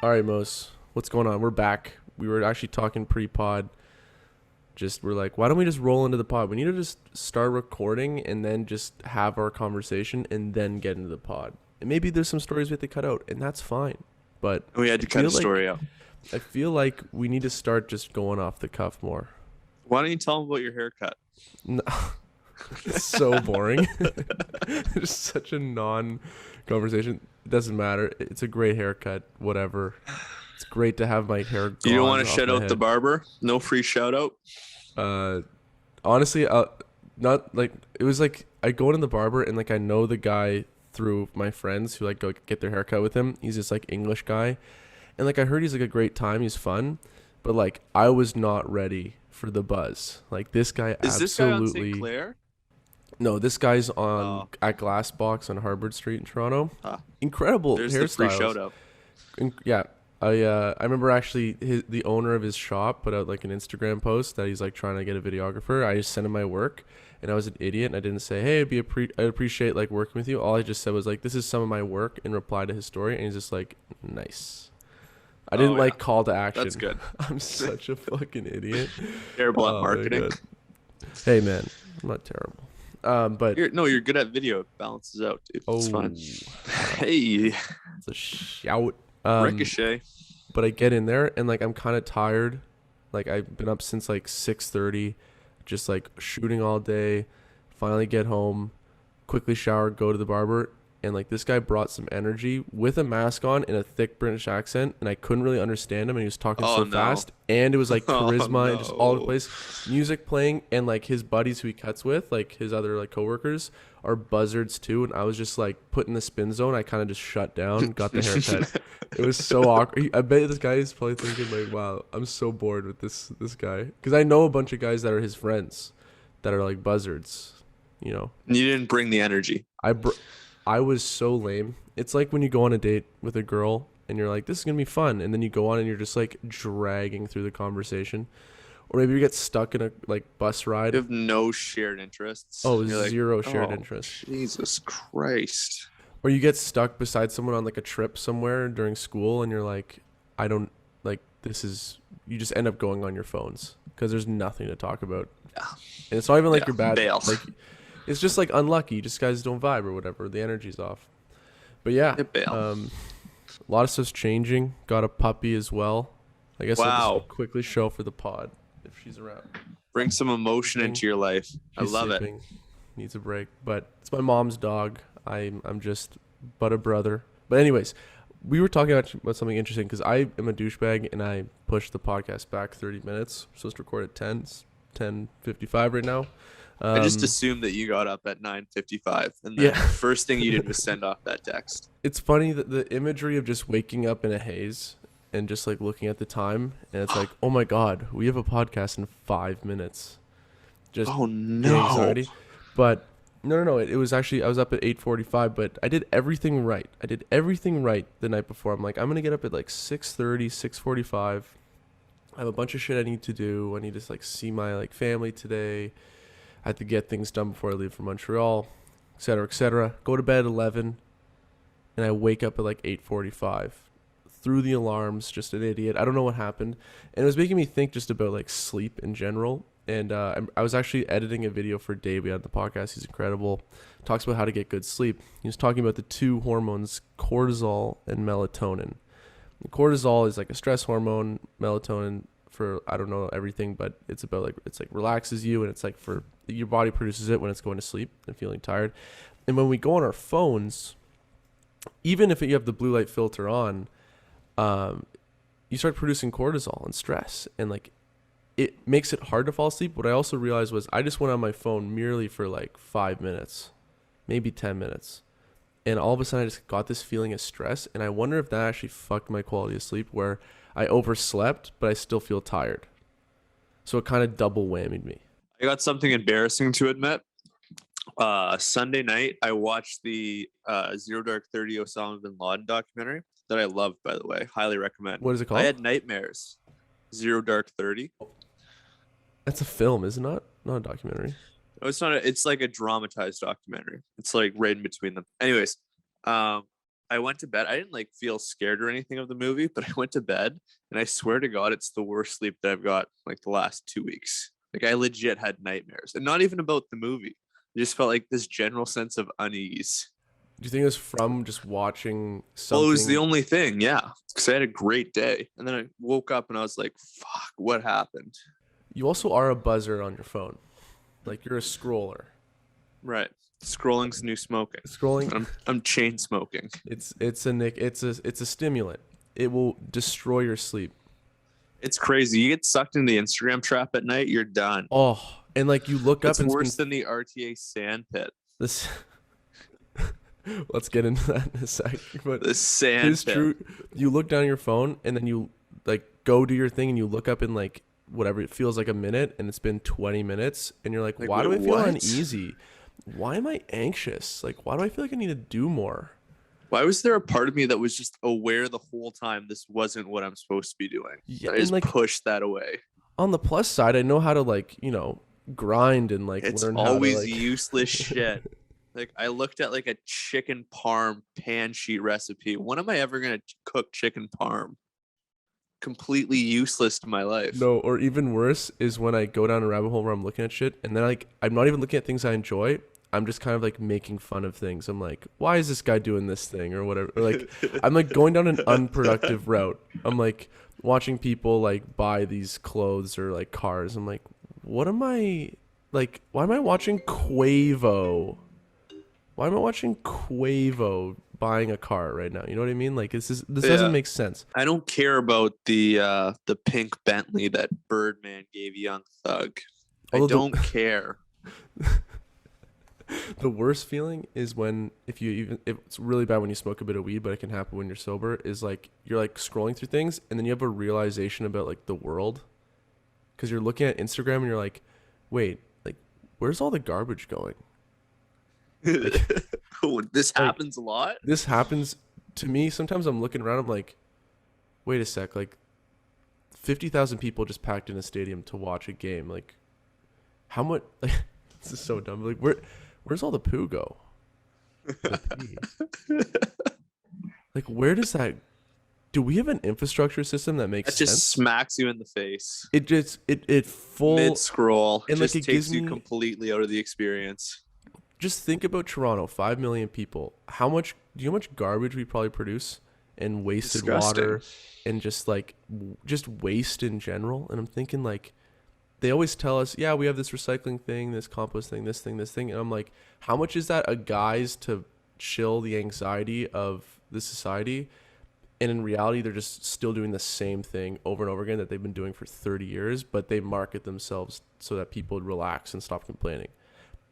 All right, Mose, what's going on? We're back. We were actually talking pre-pod. We're like, why don't we just roll into the pod? We need to just start recording and then just have our conversation and then get into the pod. And maybe there's some stories we have to cut out, and that's fine. But We had I to cut a feel like story out. I feel like we need to start just going off the cuff more. Why don't you tell them about your haircut? No, it's so boring. It's such a non-conversation. It doesn't matter. It's a great haircut. Whatever. It's great to have my hair You don't gone want to off shout my out the head. barber? No free shout out? Uh, honestly, not like it was like I go into the barber and like I know the guy through my friends who like go get their haircut with him. He's this like English guy, and like I heard he's like a great time. He's fun, but like I was not ready for the buzz. Like this guy Is this guy on St. absolutely Clair? no. This guy's on Oh, at Glassbox on Harvard Street in Toronto. huh. Incredible There's the free hairstyles. shout out. Yeah, I remember actually the owner of his shop put out like an Instagram post that he's like trying to get a videographer. I just sent him my work, and I was an idiot and I didn't say, hey, I'd appreciate like working with you. All I just said was like, this is some of my work in reply to his story, and he's just like, nice. I didn't Oh, yeah. like call to action. That's good. I'm such a fucking idiot. Terrible at Oh my marketing. god. Hey man, I'm not terrible. But You're good at video. It balances out, dude. It's oh, fine. Hey, it's a shout. Ricochet. But I get in there and like I'm kind of tired. Like I've been up since like 6:30, just like shooting all day. Finally get home, quickly shower, go to the barber, and like this guy brought some energy with a mask on in a thick British accent, and I couldn't really understand him, and he was talking Oh, so no. fast, and it was like Oh, charisma and just all over the no. place, music playing, and like his buddies who he cuts with, like his other like coworkers, are buzzards too, and I was just like put in the spin zone. I kind of just shut down, got the haircut. It was so awkward. I bet this guy is probably thinking like, "Wow, I'm so bored with this guy," because I know a bunch of guys that are his friends, that are like buzzards. You know, You didn't bring the energy. I was so lame. It's like when you go on a date with a girl and you're like, "This is gonna be fun," and then you go on and you're just like dragging through the conversation, or maybe you get stuck in a like bus ride. You have no shared interests. Oh, You're like, zero shared oh, interest. Jesus Christ. Or you get stuck beside someone on like a trip somewhere during school and you're like, I don't like this is you just end up going on your phones because there's nothing to talk about. Yeah. And it's not even like Yeah. you're bad. Bail. Like it's just like unlucky. Just guys don't vibe or whatever. The energy's off. But yeah, Yeah, bail. a lot of stuff's changing. Got a puppy as well. I guess I'll Wow. just quickly show for the pod if she's around. Bring some emotion into your life. I She's love it. sleeping. Needs a break, but it's my mom's dog. I'm just but a brother. But anyways, we were talking about something interesting because I am a douchebag and I pushed the podcast back 30 minutes. We're supposed to record at 10. It's 10:55 right now. I just Um, assumed that you got up at 9:55, and Yeah. the first thing you did was send off that text. it's funny that the imagery of just waking up in a haze and just like looking at the time and it's like, oh my god, we have a podcast in 5 minutes. Just Oh the no! anxiety. But no. It was actually I was up at 8:45, but I did everything right. I did everything right the night before. I'm like, I'm gonna get up at like 6:30, 6:45. I have a bunch of shit I need to do. I need to like see my like family today. I have to get things done before I leave for Montreal, etc., etc. Go to bed at 11, and I wake up at like 8:45. Through the alarms, just an idiot. I don't know what happened, and it was making me think just about like sleep in general. And I was actually editing a video for Davey on the podcast. He's incredible. Talks about how to get good sleep. He was talking about the two hormones, cortisol and melatonin. And cortisol is like a stress hormone. Melatonin for I don't know everything, but it's about like it's like relaxes you, and it's like for your body produces it when it's going to sleep and feeling tired. And when we go on our phones, even if you have the blue light filter on, you start producing cortisol and stress, and like it makes it hard to fall asleep. What I also realized was I just went on my phone merely for like 5 minutes, maybe 10 minutes. And all of a sudden I just got this feeling of stress. And I wonder if that actually fucked my quality of sleep where I overslept, but I still feel tired. So it kind of double whammied me. I got something embarrassing to admit. Sunday night, I watched the Zero Dark 30 Osama bin Laden documentary that I loved, by the way. Highly recommend. What is it I called? had nightmares. Zero Dark 30. That's a film, is it not? Not a documentary. No, it's not. It's like a dramatized documentary. It's like right in between them. Anyways, um, I went to bed. I didn't like feel scared or anything of the movie, but I went to bed and I swear to God, it's the worst sleep that I've got like the last 2 weeks. Like I legit had nightmares, and not even about the movie. I just felt like this general sense of unease. Do you think it was from just watching Well, it was the something? only thing, yeah. Because I had a great day, and then I woke up and I was like, "Fuck, what happened?" You also are a buzzer on your phone. Like you're a scroller. Right. Scrolling's the new smoking. Scrolling, I'm chain smoking. it's a stimulant. It will destroy your sleep. It's crazy. You get sucked into the Instagram trap at night, you're done. Oh, and like you look up It's and it's worse been than the RTA sand pit. this. Let's get into that in a sec. But The it sand is pit. true. You look down your phone and then you like go do your thing and you look up in like whatever it feels like a minute and it's been 20 minutes and you're like, Like, why do I wait, feel what? uneasy? Why am I anxious? Like, why do I feel like I need to do more? Why was there a part of me that was just aware the whole time this wasn't what I'm supposed to be doing? Yeah, I and just like pushed that away. on the plus side, I know how to like, grind and like It's learn how to always like useless shit. Like I looked at like a chicken parm pan sheet recipe. When am I ever gonna cook chicken parm? Completely useless to my life. no, or even worse is when I go down a rabbit hole where I'm looking at shit and then like I'm not even looking at things I enjoy. I'm just kind of like making fun of things. I'm like, why is this guy doing this thing or whatever? Or like I'm like going down an unproductive route. I'm like watching people like buy these clothes or like cars. I'm like, what am I like why am I watching Quavo? Why am I watching Quavo buying a car right now? You know what I mean? Like this doesn't Yeah. make sense. I don't care about the pink Bentley that Birdman gave Young Thug. I Although don't care. the worst feeling is when if it's really bad when you smoke a bit of weed, but it can happen when you're sober, is like you're like scrolling through things and then you have a realization about like the world because you're looking at Instagram and you're like, wait, like where's all the garbage going? This happens a lot. This happens to me. Sometimes I'm looking around, I'm like, wait a sec, like 50,000 people just packed in a stadium to watch a game. Like how much like, this is so dumb. Like where's all the poo go? The pee. Like where does that do we have an infrastructure system that makes That just sense? smacks you in the face. It just it full Mid scroll. and, like, Just it takes gives you me- completely out of the experience. just think about Toronto, 5 million people. Do you know how much garbage we probably produce and wasted Disgusting. water and just like just waste in general? And I'm thinking like they always tell us, yeah, we have this recycling thing, this compost thing, this thing, this thing. And I'm like, how much is that a guise to chill the anxiety of the society? And in reality, they're just still doing the same thing over and over again that they've been doing for 30 years, but they market themselves so that people relax and stop complaining.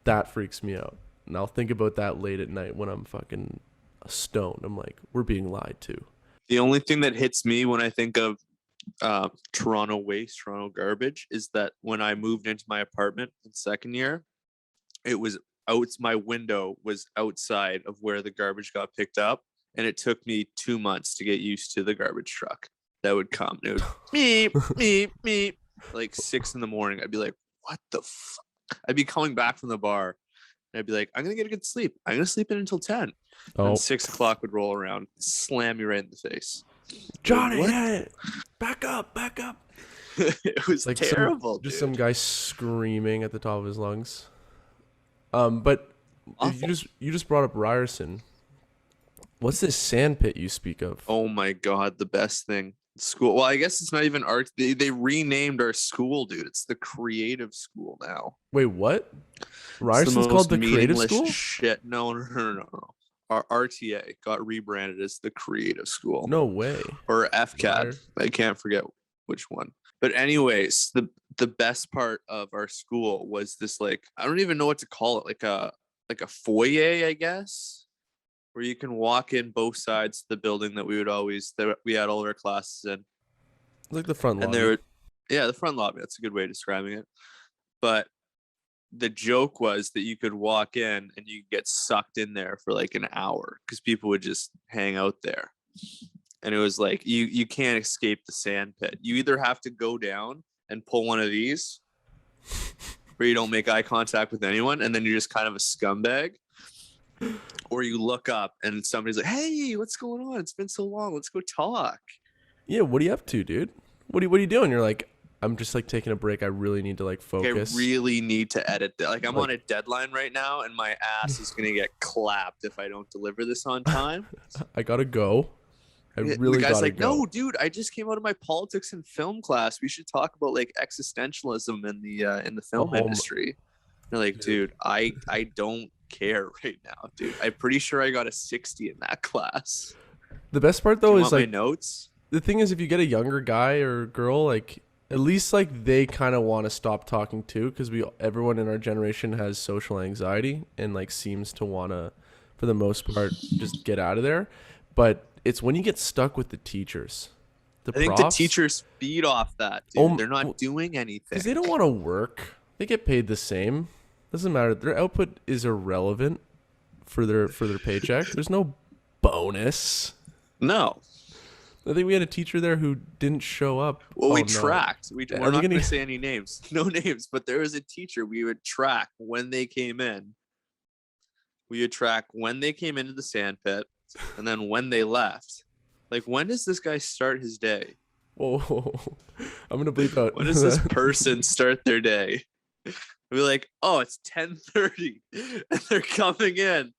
That freaks me out. And I'll think about that late at night when I'm fucking stoned. I'm like, we're being lied to. The only thing that hits me when I think of Toronto waste, Toronto garbage, is that when I moved into my apartment in second year, it was out. My window was outside of where the garbage got picked up, and it took me 2 months to get used to the garbage truck that would come. It would meep meep meep like 6 a.m. I'd be like, what the fuck? I'd be coming back from the bar. And I'd be like, I'm gonna get a good sleep. I'm gonna sleep in until 10. Oh, And 6 o'clock would roll around, slam me right in the face. Johnny, What? hey, back up, back up. It was Like terrible. just dude. some guy screaming at the top of his lungs. But Awful. you just brought up Ryerson. What's this sand pit you speak of? Oh my god, the best thing. School. Well, I guess it's not even art. They renamed our school, dude. It's the creative school now. Wait, what? It's Ryerson's called the creative meaningless school? shit. No. Our RTA got rebranded as the creative school. No way. Or FCAD. Fire. I can't forget which one. But anyways, the best part of our school was this, like, I don't even know what to call it, like a foyer, I guess, where you can walk in both sides of the building that we had all of our classes in. Like the front And lawn. the front lobby. That's a good way of describing it. But the joke was that you could walk in and you get sucked in there for like an hour because people would just hang out there. And it was like you can't escape the sand pit. You either have to go down and pull one of these where you don't make eye contact with anyone, and then you're just kind of a scumbag, Or you look up and somebody's like, "Hey, what's going on? It's been so long. Let's go talk." Yeah, what are you up to, dude? What are you doing? You're like, I'm just like taking a break. I really need to like Like, I focus. really need to edit that. Like, I'm on Like, a deadline right now, and my ass is gonna get clapped if I don't deliver this on time. I gotta go. I The really guy's gotta like, go. "No, dude, I just came out of my politics and film class. We should talk about like existentialism in the film Oh, industry." They're like, dude. "Dude, I don't care right now, dude. I'm pretty sure I got a 60 in that class. The best part Do though you is want my like notes?" the thing is if you get a younger guy or girl, like at least like they kind of want to stop talking too, because everyone in our generation has social anxiety and like seems to want to, for the most part, just get out of there. But it's when you get stuck with the teachers, the I think the profs. teachers feed off that, dude. Oh, They're not doing anything. because they don't want to work. They get paid the same. Doesn't matter. Their output is irrelevant for their paycheck. There's no bonus. No. I think we had a teacher there who didn't show up. Well, we Oh, no. tracked. We're Are not they going to gonna? say any names. No names, but there was a teacher we would track when they came in. We would track when they came into the sand pit and then when they left. Like, when does this guy start his day? Whoa, I'm gonna bleep out. When does this person start their day? We're like, "Oh, it's 10:30 and they're coming in."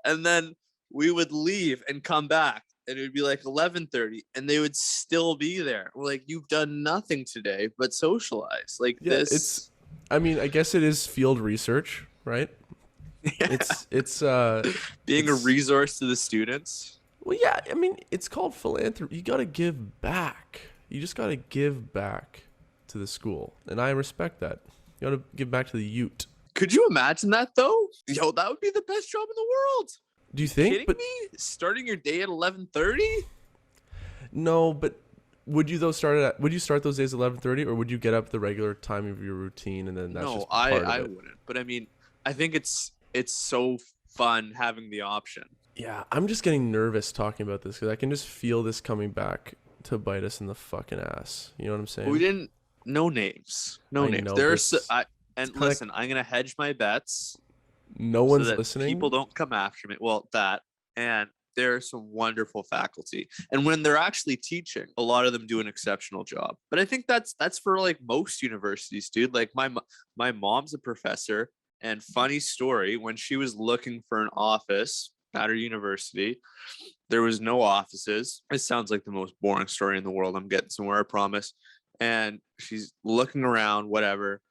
And then we would leave and come back and it would be like 11:30 and they would still be there. We're like, "You've done nothing today but socialize." Like, Yeah, this. I mean, I guess it is field research, right? Yeah. It's Being a it's resource to the students. well, yeah. I mean, it's called philanthropy. You gotta give back. You just gotta give back to the school, and I respect that. You gotta give back to the Ute. Could you imagine that though? Yo, that would be the best job in the world. Do you think? Kidding But me? Starting your day at 11:30? no, but would you though start at? Would you start those days at 11:30, or would you get up the regular time of your routine, and then that's No, just part of I it? wouldn't. But I mean, I think it's so fun having the option. Yeah, I'm just getting nervous talking about this because I can just feel this coming back to bite us in the fucking ass. You know what I'm saying? We didn't. No names. No I names. know, but There's it's and kinda, listen, I'm gonna hedge my bets no so one's that listening. people don't come after me. Well, that and there's some wonderful faculty, and when they're actually teaching, a lot of them do an exceptional job. But I think that's for like most universities, dude. Like, my mom's a professor, and funny story, when she was looking for an office at her university, there was no offices. It sounds like the most boring story in the world. I'm getting somewhere, I promise. And she's looking around, whatever,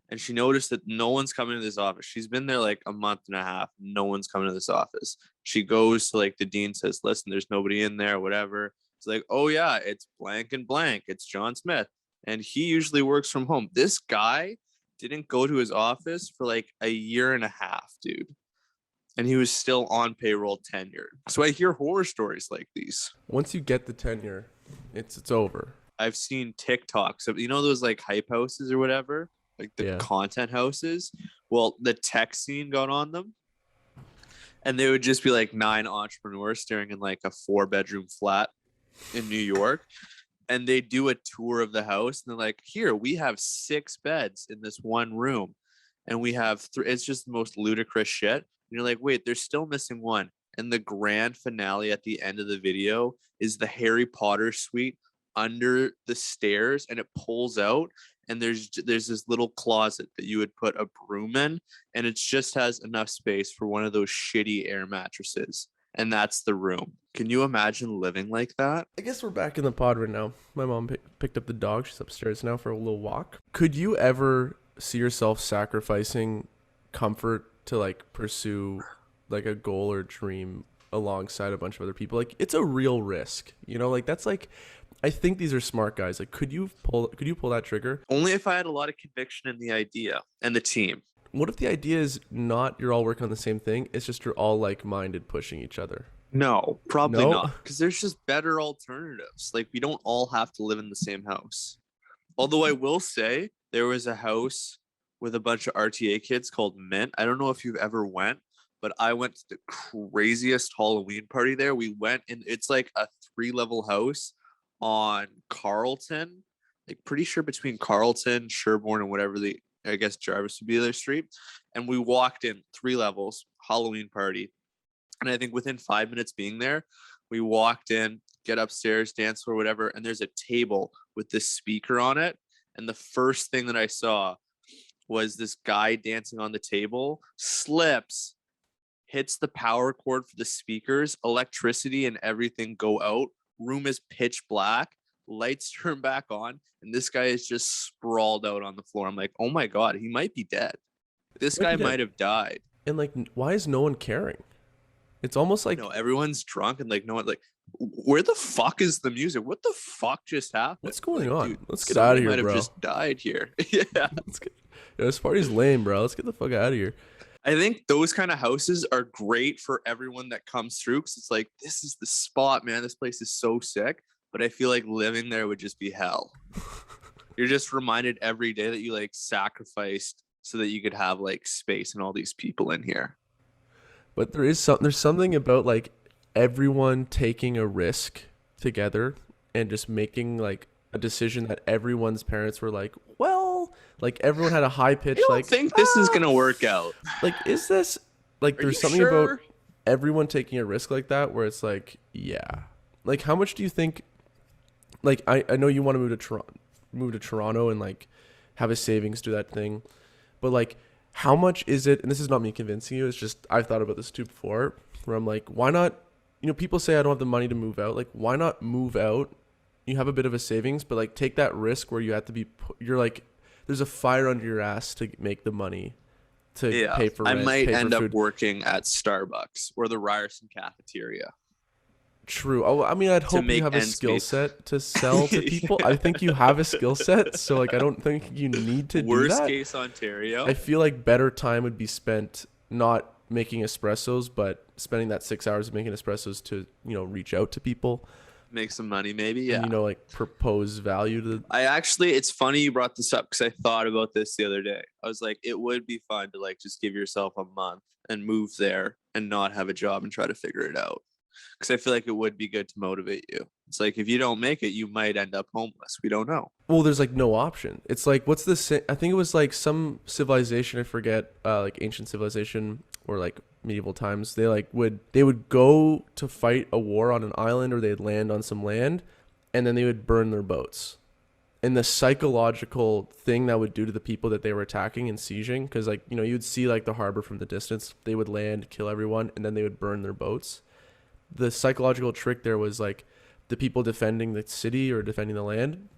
and she noticed that no one's coming to this office. She's been there like a month and a half. No one's coming to this office. She goes to like the dean, says, "Listen, there's nobody in there, whatever." It's like, "Oh yeah, it's blank and blank. It's John Smith. And he usually works from home." This guy didn't go to his office for like a year and a half, dude. And he was still on payroll tenured. So I hear horror stories like these. Once you get the tenure, it's over. I've seen TikToks of, those like hype houses or whatever, like the Yeah. content houses. Well, the tech scene got on them, and they would just be like 9 entrepreneurs staring in like a 4-bedroom flat in New York. And they do a tour of the house, and they're like, "Here, we have 6 beds in this one room, and we have 3." It's just the most ludicrous shit. And you're like, "Wait, they're still missing one." And the grand finale at the end of the video is the Harry Potter suite under the stairs, and it pulls out, and there's this little closet that you would put a broom in, and it just has enough space for one of those shitty air mattresses, and that's the room. Can you imagine living like that? I guess we're back in the pod right now. My mom picked up the dog. She's upstairs now for a little walk. Could you ever see yourself sacrificing comfort to like pursue like a goal or dream alongside a bunch of other people? Like, it's a real risk, like that's like, I think these are smart guys. Like, could you pull that trigger? Only if I had a lot of conviction in the idea and the team. What if the idea is not you're all working on the same thing? It's just you're all like-minded pushing each other. No, probably No? not. Because there's just better alternatives. Like, we don't all have to live in the same house. Although I will say there was a house with a bunch of RTA kids called Mint. I don't know if you've ever went, but I went to the craziest Halloween party there. We went, and it's like a 3-level house on Carlton, like pretty sure between Carlton, Sherbourne, and whatever I guess Jarvis would be their street. And we walked in 3 levels, Halloween party. And I think within 5 minutes being there, we walked in, get upstairs, dance or whatever, and there's a table with this speaker on it. And the first thing that I saw was this guy dancing on the table, slips, hits the power cord for the speakers, electricity and everything go out. Room is pitch black, lights turn back on, and this guy is just sprawled out on the floor. I'm like, oh my God, he might be dead. This guy might have died. And like, why is no one caring? It's almost like, everyone's drunk and like no one, like, where the fuck is the music? What the fuck just happened? What's going on? Dude, let's get out of here, might bro. have just died here. Yeah. This party's lame, bro. Let's get the fuck out of here. I think those kind of houses are great for everyone that comes through, because it's like, this is the spot, man. This place is so sick. But I feel like living there would just be hell. You're just reminded every day that you like sacrificed so that you could have like space and all these people in here. But there's something about like everyone taking a risk together and just making like a decision that everyone's parents were like, well, like everyone had a high pitch. I don't think this is gonna work out. Like, is this like? There's something about everyone taking a risk like that where it's like, yeah. Like, how much do you think? Like, I know you want to move to Toronto and like have a savings, do that thing, but like, how much is it? And this is not me convincing you. It's just I've thought about this too before. Where I'm like, why not? You know, people say I don't have the money to move out. Like, why not move out? You have a bit of a savings, but like take that risk where you have to be. You're like, there's a fire under your ass to make the money to pay for rent. I might end up working at Starbucks or the Ryerson cafeteria. True. Oh, I mean, I'd hope you have a skill set to sell to people. I think you have a skill set, so like I don't think you need to do that. Worst case Ontario. I feel like better time would be spent not making espressos, but spending that 6 hours of making espressos to, you know, reach out to people. Make some money maybe, yeah. And, you know, like propose value to. It's funny you brought this up because I thought about this the other day. I was like, it would be fun to like just give yourself a month and move there and not have a job and try to figure it out. Because I feel like it would be good to motivate you. It's like, if you don't make it, you might end up homeless. We don't know. Well, there's like no option. It's like, what's this? I think it was like some civilization, I forget, like ancient civilization or like medieval times. They would go to fight a war on an island, or they'd land on some land, and then they would burn their boats. And the psychological thing that would do to the people that they were attacking and sieging, because like, you know, you'd see like the harbor from the distance. They would land, kill everyone, and then they would burn their boats. The psychological trick there was like the people defending the city or defending the land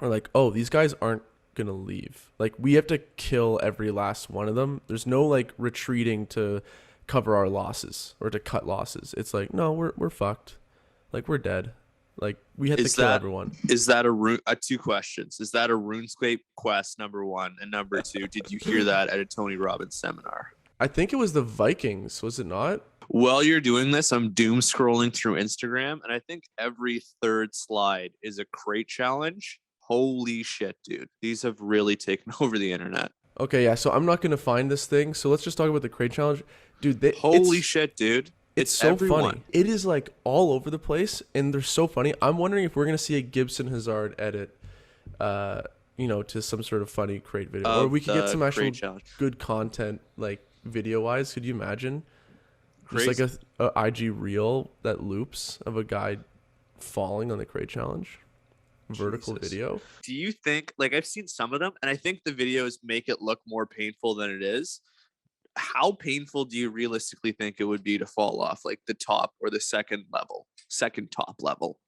are like, oh, these guys aren't gonna leave. Like, we have to kill every last one of them. There's no like retreating to cover our losses or to cut losses. It's like, no, we're fucked. Like, we're dead. Like, we had to kill everyone. Is that two questions? Is that a RuneScape quest, number one? And number two, did you hear that at a Tony Robbins seminar? I think it was the Vikings, was it not? While you're doing this, I'm doom scrolling through Instagram, and I think every third slide is a crate challenge. Holy shit, dude. These have really taken over the internet. Okay, yeah, so I'm not going to find this thing. So let's just talk about the crate challenge. Dude, holy shit, dude. It's so funny. It is like all over the place, and they're so funny. I'm wondering if we're going to see a Gibson Hazard edit, you know, to some sort of funny crate video. Or we could get some actual good content, like video-wise. Could you imagine? Crazy. Just like a IG reel that loops of a guy falling on the crate challenge. Vertical video. Do you think, like, I've seen some of them, and I think the videos make it look more painful than it is. How painful do you realistically think it would be to fall off like the top or the second top level?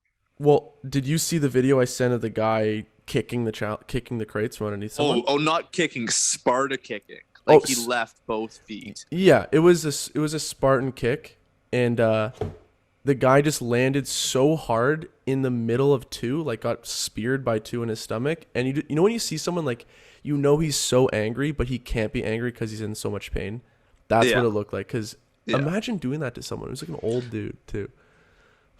Well, did you see the video I sent of the guy kicking the crates from underneath someone? Oh, not kicking, Sparta kicking. Like, he left both feet. Yeah, it was a Spartan kick, and the guy just landed so hard in the middle of two, like got speared by two in his stomach. And you know when you see someone, like, you know he's so angry, but he can't be angry because he's in so much pain. That's what it looked like. Because imagine doing that to someone. It was like an old dude too.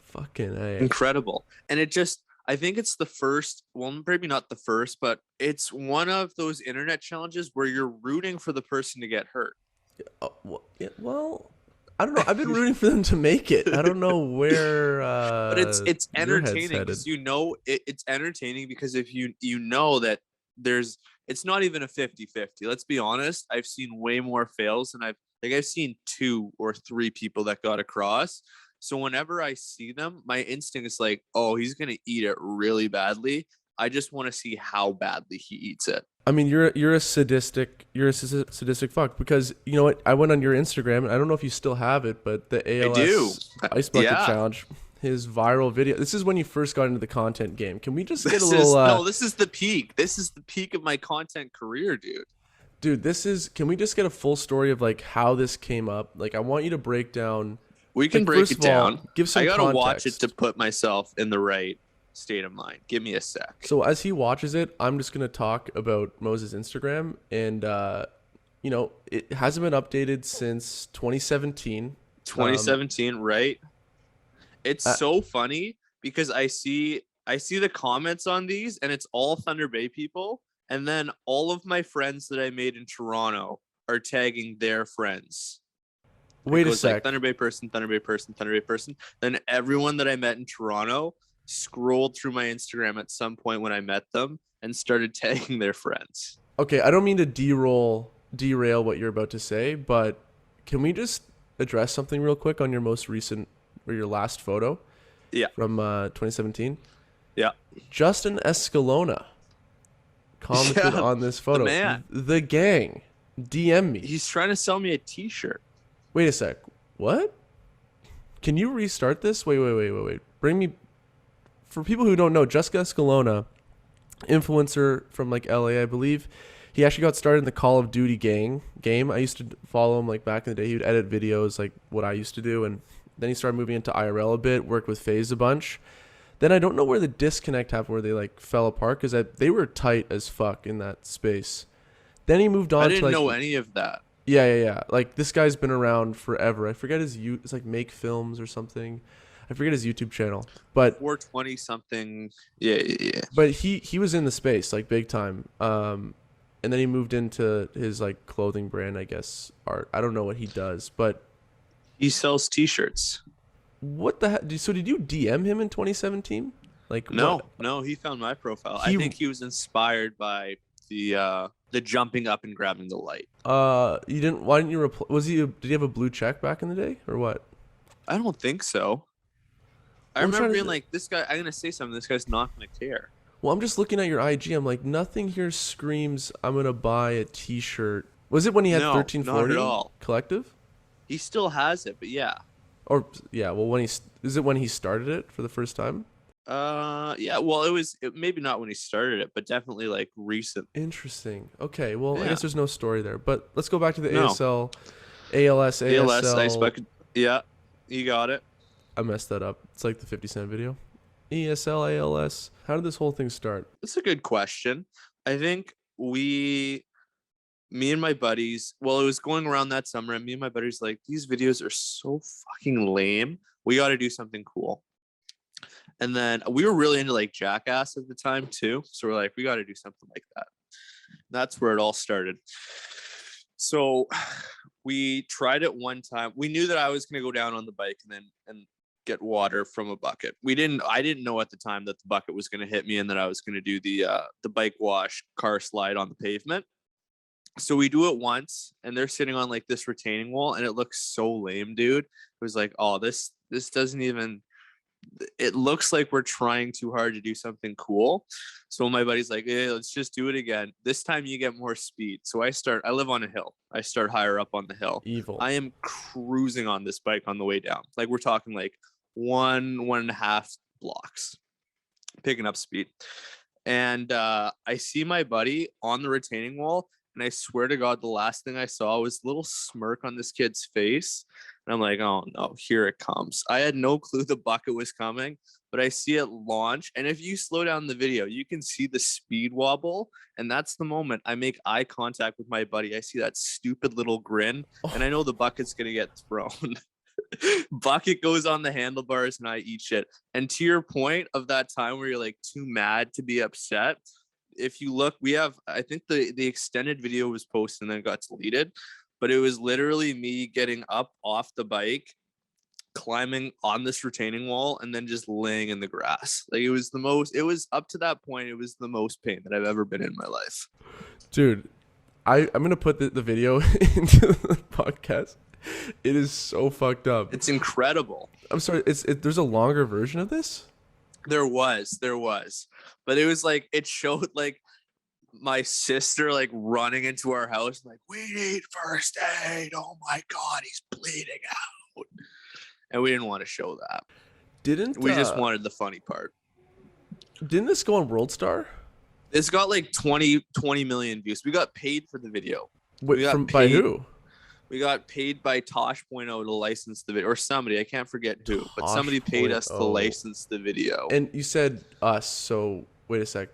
Fucking A. Incredible. And it just, I think it's the first, well, maybe not the first, but it's one of those internet challenges where you're rooting for the person to get hurt. Well, I don't know. I've been rooting for them to make it. I don't know where. But it's entertaining because it's entertaining because if you know that it's not even a 50-50. Let's be honest. I've seen way more fails than Like I've seen 2 or 3 people that got across. So whenever I see them, my instinct is like, oh, he's gonna eat it really badly. I just want to see how badly he eats it. I mean, you're a sadistic fuck, because you know what? I went on your Instagram, and I don't know if you still have it, but the I do. ALS ice bucket Yeah. challenge, his viral video. This is when you first got into the content game. Can we just get a This little is no, this is the peak. This is the peak of my content career, dude. dude? Can we just get a full story of like how this came up? Like, I want you to break down. We can Like, break first it of all, down. give some I gotta watch it context. to put myself in the right state of mind. Give me a sec. So as he watches it, I'm just gonna talk about Moses' Instagram, and it hasn't been updated since 2017. 2017, right? It's Uh, so funny because I see the comments on these and it's all Thunder Bay people, and then all of my friends that I made in Toronto are tagging their friends. It Wait a goes like sec. Thunder Bay person, Thunder Bay person, Thunder Bay person. Then everyone that I met in Toronto scrolled through my Instagram at some point when I met them and started tagging their friends. Okay, I don't mean to derail what you're about to say, but can we just address something real quick on your most recent or your last photo Yeah. from 2017? Yeah. Justin Escalona commented Yeah, on this the photo. man. The gang DM me. He's trying to sell me a t-shirt. Wait a sec. What? Can you restart this? Wait. Bring me. For people who don't know, Jessica Escalona, influencer from like LA, I believe. He actually got started in the Call of Duty game. I used to follow him like back in the day. He would edit videos like what I used to do, and then he started moving into IRL a bit. Worked with FaZe a bunch. Then I don't know where the disconnect happened, where they like fell apart, because they were tight as fuck in that space. Then he moved on I to didn't like know any of that. yeah. Like this guy's been around forever. I forget it's like Make Films or something. I forget his YouTube channel, but 420 something. Yeah. he was in the space like big time. And then he moved into his like clothing brand, I guess, art. I don't know what he does, but He sells t-shirts. what the heck? So did you DM him in 2017? Like No, what? no, he found my profile. I He think he was inspired by the jumping up and grabbing the light. you didn't? Why didn't you reply? Did he have a blue check back in the day or what? I don't think so. I I'm trying remember to being like, this guy, I'm gonna say something, this guy's not gonna care. Well, I'm just looking at your IG. I'm like, nothing here screams I'm gonna buy a T-shirt. Was it when he had No, 1340 not at all. collective? He still has it, but yeah. Or yeah, well, is it when he started it for the first time? Yeah, well, maybe not when he started it, but definitely like recent. Interesting. Okay, well, I Yeah. guess there's no story there. But let's go back to the No. ASL, ALS, ALS, Ice ASL. Bucket. Yeah, you got it. I messed that up. It's like the 50 Cent video. ESL, ALS. How did this whole thing start? That's a good question. I think me and my buddies, well, it was going around that summer, and me and my buddies like, these videos are so fucking lame. We got to do something cool. And then we were really into like Jackass at the time too. So we're like, we got to do something like that. That's where it all started. So we tried it one time. We knew that I was going to go down on the bike and get water from a bucket. I didn't know at the time that the bucket was going to hit me and that I was going to do the bike wash car slide on the pavement. So we do it once, and they're sitting on like this retaining wall, and it looks so lame, dude. It was like, oh, this doesn't even. It looks like we're trying too hard to do something cool. So my buddy's like, hey, let's just do it again. This time you get more speed. So I live on a hill. I start higher up on the hill. Evil. I am cruising on this bike on the way down. Like we're talking like 1.5 blocks, picking up speed. And I see my buddy on the retaining wall. And I swear to God, the last thing I saw was a little smirk on this kid's face. And I'm like, oh no, here it comes. I had no clue the bucket was coming, but I see it launch. And if you slow down the video, you can see the speed wobble. And that's the moment I make eye contact with my buddy. I see that stupid little grin, and I know the bucket's going to get thrown. Bucket goes on the handlebars and I eat shit. And to your point of that time where you're like too mad to be upset, if you look, I think the extended video was posted and then got deleted, but it was literally me getting up off the bike, climbing on this retaining wall, and then just laying in the grass. Like it was up to that point, it was the most pain that I've ever been in my life. Dude, I'm gonna put the video into the podcast. It is so fucked up. It's incredible. I'm sorry. There's a longer version of this. There was, but it was like it showed like my sister like running into our house, like, we need first aid. Oh my god, he's bleeding out. And we didn't want to show that. We just wanted the funny part. Didn't this go on World Star? It's got like 20 million views. We got paid for the video. Wait, by who? We got paid by Tosh.0 to license the video, or somebody, I can't forget who, but somebody paid us to license the video. And you said us, so wait a sec.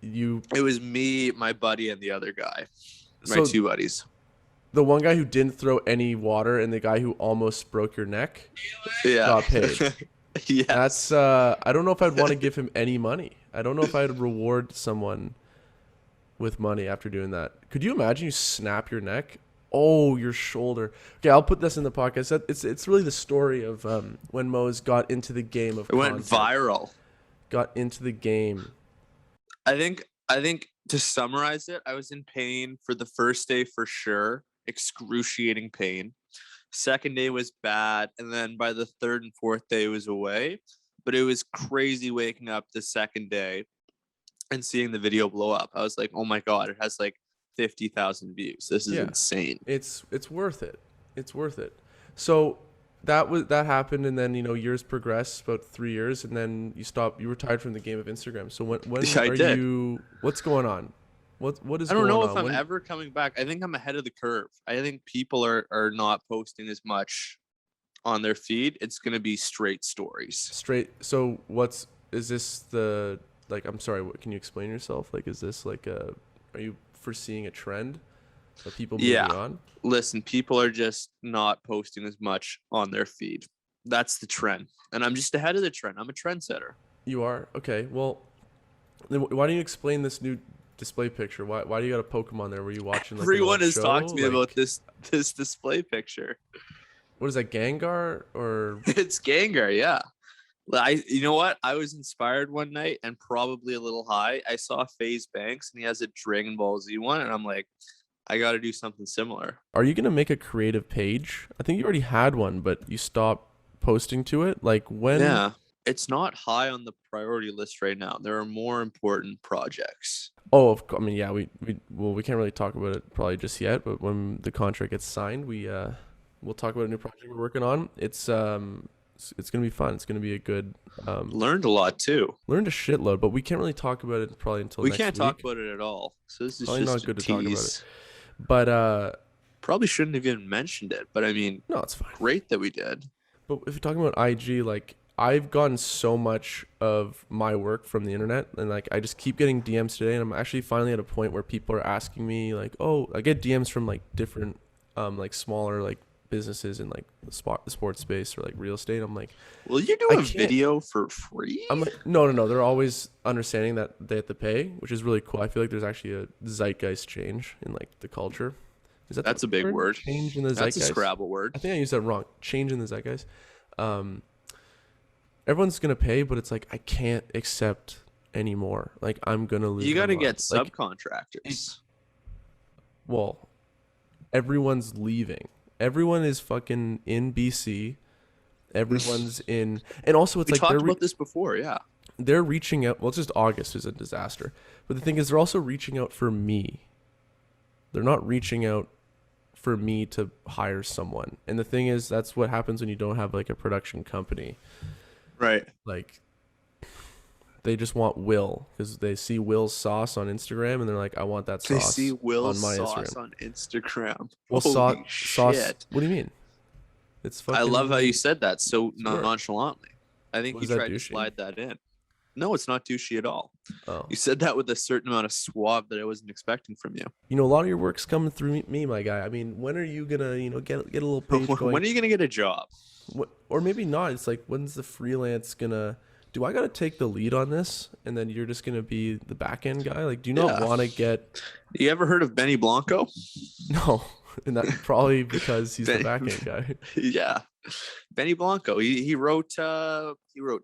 You It was me, my buddy, and the other guy. My two buddies. The one guy who didn't throw any water and the guy who almost broke your neck got paid. Yeah. That's I don't know if I'd want to give him any money. I don't know if I'd reward someone with money after doing that. Could you imagine you snap your neck? Oh, your shoulder. Okay, I'll put this in the podcast. It's really the story of when Mose got into the game of content. It went viral. Got into the game. I think to summarize it, I was in pain for the first day for sure. Excruciating pain. Second day was bad, and then by the third and fourth day it was away. But it was crazy waking up the second day and seeing the video blow up. I was like, oh my god, it has like 50,000 views. This is insane. It's worth it. It's worth it. So that happened, and then years progressed, about 3 years, and then you retired from the game of Instagram. So when what's going on? What is going on? I don't know if I'm ever coming back. I think I'm ahead of the curve. I think people are not posting as much on their feed. It's going to be straight stories. So is this the, like, I'm sorry, what, can you explain yourself? Like, is this like are you foreseeing a trend of people moving on? Listen, people are just not posting as much on their feed. That's the trend. And I'm just ahead of the trend. I'm a trendsetter. You are? Okay. Well, then why don't you explain this new display picture? Why do you got a Pokemon there? Were you watching? Like, everyone has talked to me about this display picture. What is that, Gengar or? It's Gengar, yeah. You know what? I was inspired one night and probably a little high. I saw FaZe Banks and he has a Dragon Ball Z one, and I'm like, I got to do something similar. Are you gonna make a creative page? I think you already had one, but you stopped posting to it. Like when? Yeah, it's not high on the priority list right now. There are more important projects. Oh, I mean, yeah, we can't really talk about it probably just yet, but when the contract gets signed, we'll talk about a new project we're working on. It's gonna be fun. It's gonna be a good. Learned a lot too. Learned a shitload, but we can't really talk about it probably until we next week. can't talk about it at all. So this is probably just not good to tease. talk about it. But probably shouldn't have even mentioned it. But I mean, no, it's fine. Great that we did. But if you're talking about IG, like, I've gotten so much of my work from the internet, and like I just keep getting DMs today, and I'm actually finally at a point where people are asking me, like, oh, I get DMs from like different like smaller like businesses in like the sports space or like real estate. I'm like, will you do a video for free? I'm like, no, they're always understanding that they have to pay, which is really cool. I feel like there's actually a zeitgeist change in like the culture. That's a big word. Change in the zeitgeist. That's a Scrabble word. I think I used that wrong. Change in the zeitgeist. Everyone's gonna pay, but it's like I can't accept anymore. Like, I'm gonna lose. You got to get like, subcontractors. Well, everyone's leaving. Everyone is fucking in BC. Everyone's in, and also it's we like talked about this before. Yeah, they're reaching out. Well, it's just August is a disaster, but the thing is, they're also reaching out for me. They're not reaching out for me to hire someone. And the thing is, that's what happens when you don't have like a production company. Right. Like, they just want Will because they see Will's sauce on Instagram and they're like, I want that sauce. They see Will's on my sauce Instagram. on Instagram. Well, Holy sauce. shit. What do you mean? It's fucking. I love how you said that so nonchalantly. I think you tried to douchey? slide that in. No, it's not douchey at all. Oh. You said that with a certain amount of suave that I wasn't expecting from you. You know, a lot of your work's coming through me, my guy. I mean, when are you gonna, get a little page going? When are you gonna get a job? Or maybe not. It's like, when's the freelance gonna? Do I gotta take the lead on this, and then you're just gonna be the back end guy? Like, do you not want to get? You ever heard of Benny Blanco? No, and that's probably because he's the back end guy. Yeah, Benny Blanco. He wrote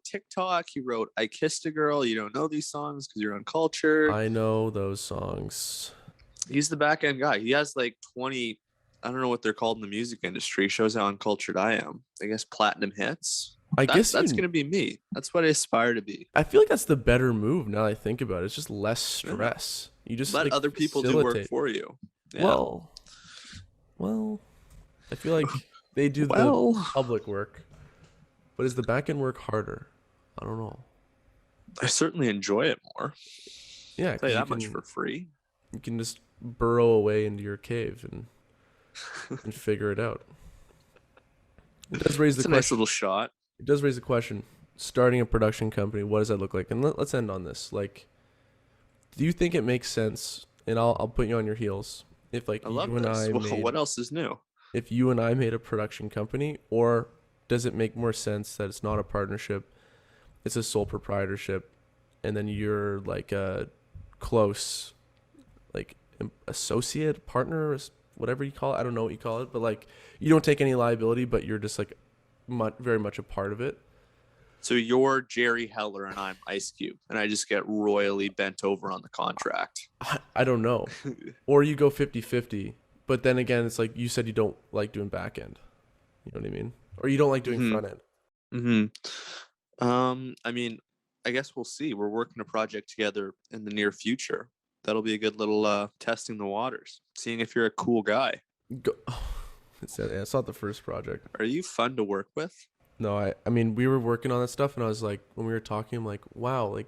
TikTok. He wrote "I Kissed a Girl." You don't know these songs because you're uncultured. I know those songs. He's the back end guy. He has like 20. I don't know what they're called in the music industry. Shows how uncultured I am. I guess platinum hits. I guess That's gonna be me. That's what I aspire to be. I feel like that's the better move now that I think about it. It's just less Yeah. stress. You just Let like other people do work facilitate. for you. Yeah. Well, I feel like they do the Well, public work, but is the back end work harder? I don't know. I certainly enjoy it more. Yeah, I'll tell you because that much for free. you can just burrow away into your cave and figure it out. It does raise the It's a nice question. little shot. It does raise the question. Starting a production company, what does that look like? And let's end on this. Like, do you think it makes sense? And I'll put you on your heels. If like I love you and this. I Well, made, what else is new? if you and I made a production company, or does it make more sense that it's not a partnership, it's a sole proprietorship, and then you're like a close, like associate partner, whatever you call it. I don't know what you call it, but like you don't take any liability, but you're just like very much a part of it. So you're Jerry Heller and I'm Ice Cube, and I just get royally bent over on the contract. I don't know. Or you go 50-50, but then again, it's like you said you don't like doing back end. You know what I mean? Or you don't like doing front end. I mean, I guess we'll see. We're working a project together in the near future. That'll be a good little testing the waters, seeing if you're a cool guy. It's not the first project. Are you fun to work with? No, I mean, we were working on that stuff, and I was like, when we were talking, I'm like, wow, like,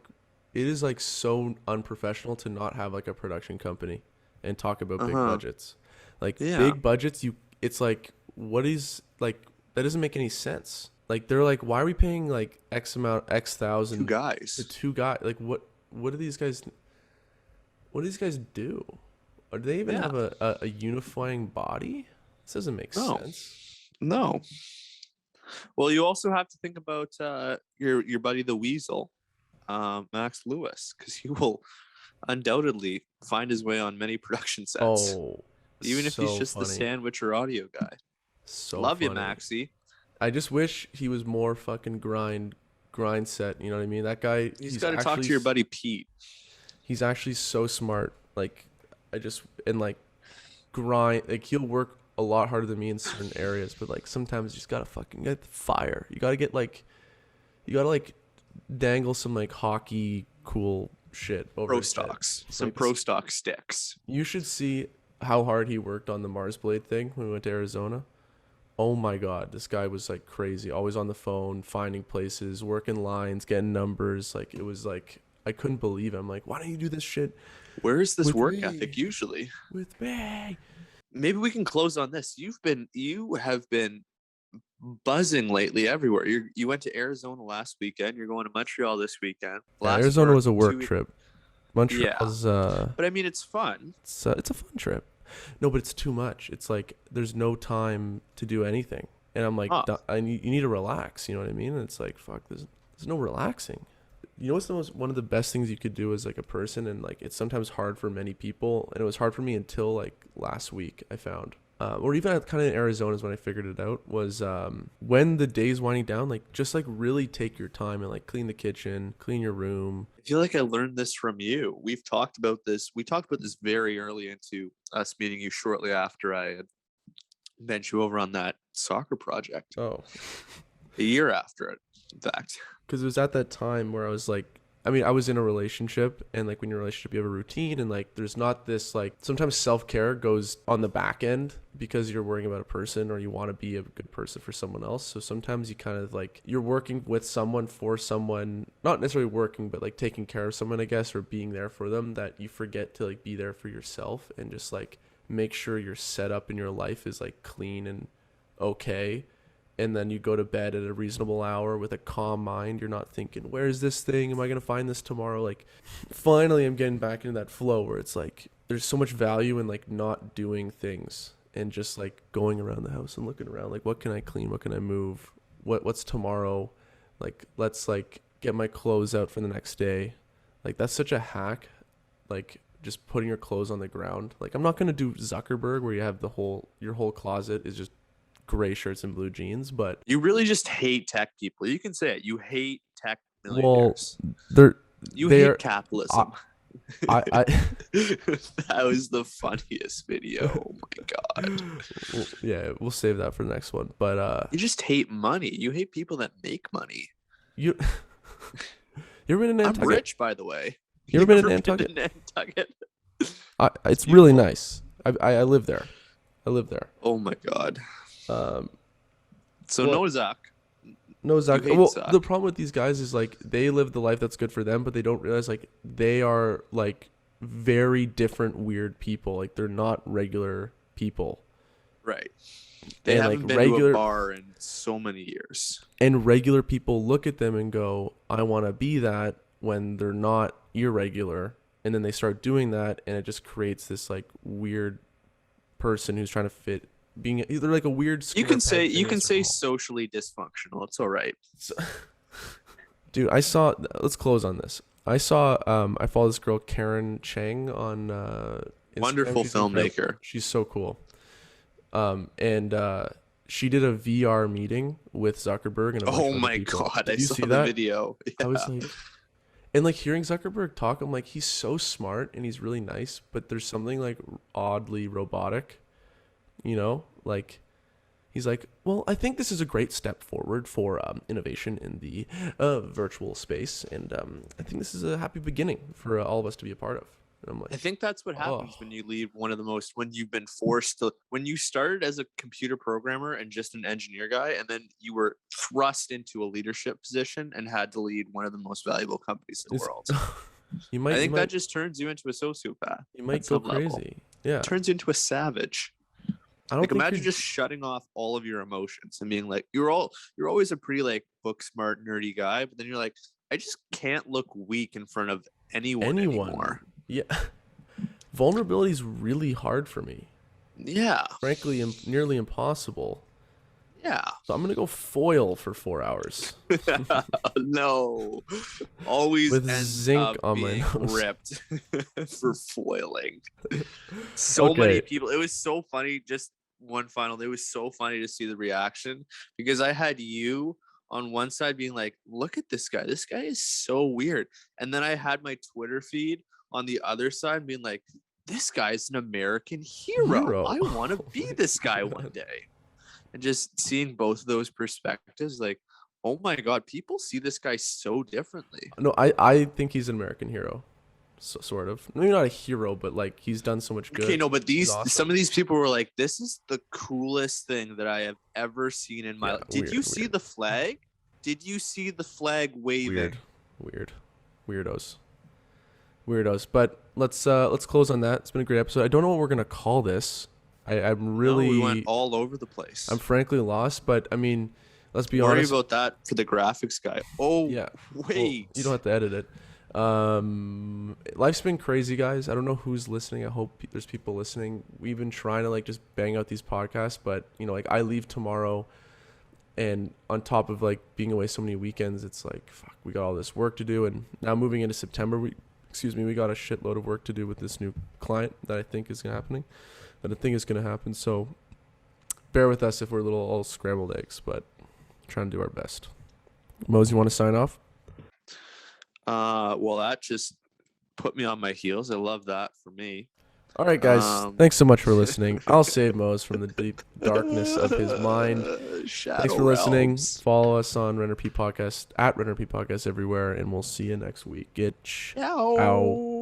it is like so unprofessional to not have like a production company and talk about big budgets. Like big budgets, it's like, what is like, that doesn't make any sense. Like they're like, why are we paying like X thousand Two guys. to two guys? Like what do these guys do? Or do they even have a unifying body? This doesn't make sense. No. Well, you also have to think about your buddy the Weasel, Max Lewis, because he will undoubtedly find his way on many production sets. Oh, even if he's just funny. the sandwich or audio guy. So love funny. you, Maxie. I just wish he was more fucking grind set. You know what I mean? That guy. He's got to talk to your buddy Pete. He's actually so smart. Like, like grind. Like he'll work a lot harder than me in certain areas, but like sometimes you just gotta fucking get the fire. You gotta dangle some like hockey cool shit over pro stocks, some pro stock sticks. You should see how hard he worked on the Mars Blade thing when we went to Arizona. Oh my god, this guy was like crazy. Always on the phone, finding places, working lines, getting numbers. Like it was like I couldn't believe it. I'm like, why don't you do this shit? Where is this work ethic usually? With me. Maybe we can close on this. You have been buzzing lately everywhere. You went to Arizona last weekend. You're going to Montreal this weekend. Arizona was a work trip. Montreal's but I mean it's fun. It's a fun trip. No, but it's too much. It's like there's no time to do anything, and I'm like, you need to relax. You know what I mean? And it's like, fuck, there's no relaxing. You know what's one of the best things you could do as like a person, and like it's sometimes hard for many people, and it was hard for me until like last week I found, or even kind of in Arizona is when I figured it out, was when the day's winding down, like just like really take your time and like clean the kitchen, clean your room. I feel like I learned this from you. We talked about this very early into us meeting you shortly after I had bent you over on that soccer project. Oh, a year after it, in fact. Because it was at that time where I was like, I mean, I was in a relationship, and like when you're in a relationship, you have a routine, and like there's not this like, sometimes self-care goes on the back end because you're worrying about a person or you want to be a good person for someone else. So sometimes you kind of like, you're working with someone for someone, not necessarily working, but like taking care of someone, I guess, or being there for them, that you forget to like be there for yourself and just like make sure your setup in your life is like clean and okay. And then you go to bed at a reasonable hour with a calm mind. You're not thinking, where's this thing? Am I going to find this tomorrow? Like, finally, I'm getting back into that flow where it's like, there's so much value in like not doing things and just like going around the house and looking around. Like, what can I clean? What can I move? What's tomorrow? Like, let's like get my clothes out for the next day. Like, that's such a hack. Like, just putting your clothes on the ground. Like, I'm not going to do Zuckerberg where you have your whole closet is just gray shirts and blue jeans, but you really just hate tech people. You can say it. You hate tech millionaires. Well, you hate capitalism. I That was the funniest video. Oh my god. yeah, we'll save that for the next one. But You just hate money. You hate people that make money. you you ever been in I'm Nantucket? rich, by the way. You ever been in Nantucket? Nantucket? It's really beautiful. nice. I live there. I live there. Oh my god. Um, So well, no Zach. no, You Zach. hate Well, Zach. the problem with these guys is like they live the life that's good for them, but they don't realize like they are like very different, weird people. Like they're not regular people, Right. They and haven't like been to a bar in so many years. regular people look at them and go, "I want to be that," when they're not irregular, and then they start doing that, and it just creates this like weird person who's trying to fit, being either like a weird. You can say square peg face or- socially dysfunctional. It's all right. So, dude, I saw. Let's close on this. I saw. I follow this girl Karen Chang on Instagram. Wonderful She's incredible. filmmaker. She's so cool. And she did a VR meeting with Zuckerberg and a bunch Oh of other my people. god, I Did you saw see the that? video. I was Yeah. like, and like hearing Zuckerberg talk, I'm like, he's so smart and he's really nice, but there's something like oddly robotic, like. He's like, well, I think this is a great step forward for innovation in the virtual space, and I think this is a happy beginning for all of us to be a part of. And I'm I like, think that's what happens oh, when you leave when you've been forced to, when you started as a computer programmer and just an engineer guy, and then you were thrust into a leadership position and had to lead one of the most valuable companies in the it's, world. you I might, think that just turns you into a sociopath. you might at go some level. crazy. Yeah, It turns you into a savage. I don't Like think imagine you're- just shutting off all of your emotions and being like, you're always a pretty like book smart, nerdy guy, but then you're like, I just can't look weak in front of anyone anymore. Yeah, vulnerability is really hard for me. Yeah. Frankly, nearly impossible. Yeah. So I'm gonna go foil for 4 hours. No. Always With ends zinc up on my being nose. ripped for foiling. So many Okay. people. It was so funny. Just one final. It was so funny to see the reaction because I had you on one side being like, look at this guy. This guy is so weird. And then I had my Twitter feed on the other side being like, this guy's an American hero. I want to be this guy one day. And just seeing both of those perspectives, like, oh my God, people see this guy so differently. No, I think he's an American hero. So, sort of. Maybe not a hero, but like he's done so much good. Okay, no, but He's awesome. some of these people were like, this is the coolest thing that I have ever seen in my life. Did you see the flag? Did you see the flag waving? Weirdos. But let's close on that. It's been a great episode. I don't know what we're gonna call this. I'm really. No, we went all over the place. I'm frankly lost, but I mean, let's be Worry honest. about that for the graphics guy. Oh, Yeah. wait. Well, you don't have to edit it. Life's been crazy, guys. I don't know who's listening. I hope there's people listening. We've been trying to like just bang out these podcasts, but like I leave tomorrow, and on top of like being away so many weekends, it's like fuck, we got all this work to do, and now moving into September, we got a shitload of work to do with this new client that I think is happening. So bear with us if we're a little all scrambled eggs, but trying to do our best. Mose, you want to sign off? Well, that just put me on my heels. I love that for me. All right, guys. Thanks so much for listening. I'll save Mose from the deep darkness of his mind. Thanks for listening. Realms. Follow us on RnR Podcast, at RnR Podcast everywhere, and we'll see you next week. Ciao. Ow.